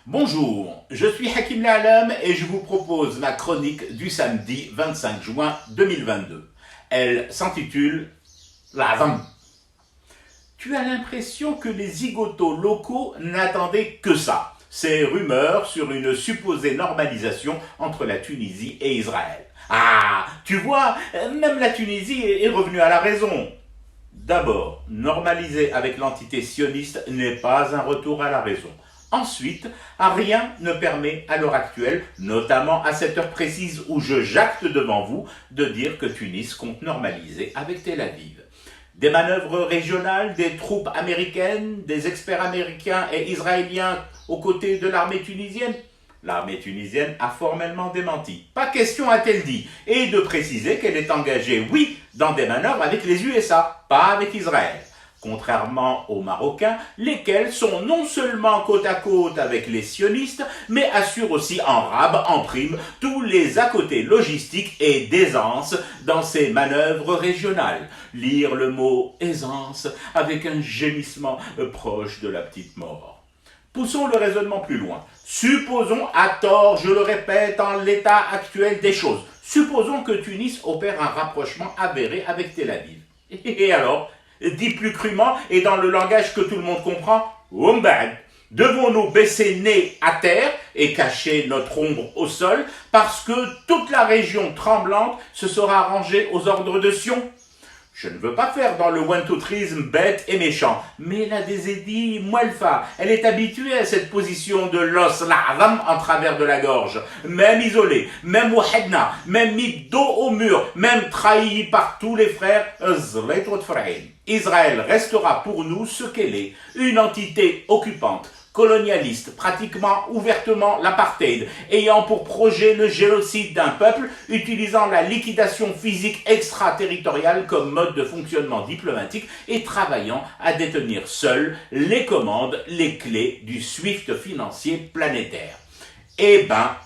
Bonjour, je suis Hakim La'alam et je vous propose ma chronique du samedi 25 juin 2022. Elle s'intitule L'Azam. Tu as l'impression que les zigotos locaux n'attendaient que ça, ces rumeurs sur une supposée normalisation entre la Tunisie et Israël. Ah, tu vois, même la Tunisie est revenue à la raison. D'abord, normaliser avec l'entité sioniste n'est pas un retour à la raison. Ensuite, rien ne permet à l'heure actuelle, notamment à cette heure précise où je jacte devant vous, de dire que Tunis compte normaliser avec Tel Aviv. Des manœuvres régionales, des troupes américaines, des experts américains et israéliens aux côtés de l'armée tunisienne. L'armée tunisienne a formellement démenti. Pas question, a-t-elle dit, et de préciser qu'elle est engagée, oui, dans des manœuvres avec les USA, pas avec Israël. Contrairement aux Marocains, lesquels sont non seulement côte à côte avec les sionistes, mais assurent aussi en rab, en prime, tous les à côté logistiques et d'aisance dans ces manœuvres régionales. Lire le mot aisance avec un gémissement proche de la petite mort. Poussons le raisonnement plus loin. Supposons, à tort, je le répète, en l'état actuel des choses, supposons que Tunis opère un rapprochement avéré avec Tel Aviv. Et alors, dit plus crûment et dans le langage que tout le monde comprend, devons-nous baisser nez à terre et cacher notre ombre au sol parce que toute la région tremblante se sera rangée aux ordres de Sion? Je ne veux pas faire dans le wentutrisme bête et méchant, mais la Désédie Mouelfa, elle est habituée à cette position de l'os l'azam en travers de la gorge, même isolée, même wahedna, même mis dos au mur, même trahi par tous les frères, Israël restera pour nous ce qu'elle est, une entité occupante, colonialiste, pratiquement ouvertement l'apartheid, ayant pour projet le génocide d'un peuple, utilisant la liquidation physique extraterritoriale comme mode de fonctionnement diplomatique et travaillant à détenir seul les commandes, les clés du SWIFT financier planétaire. Eh ben,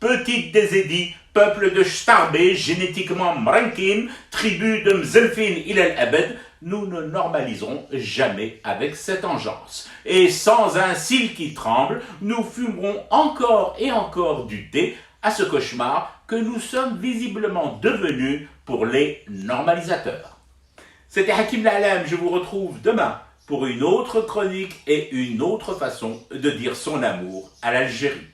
petite Désédie, peuple de Starbé, génétiquement Mrankin, tribu de Mzelfin il-el-Abed, nous ne normaliserons jamais avec cette engeance. Et sans un cil qui tremble, nous fumerons encore et encore du thé à ce cauchemar que nous sommes visiblement devenus pour les normalisateurs. C'était Hakim La'alam, je vous retrouve demain pour une autre chronique et une autre façon de dire son amour à l'Algérie.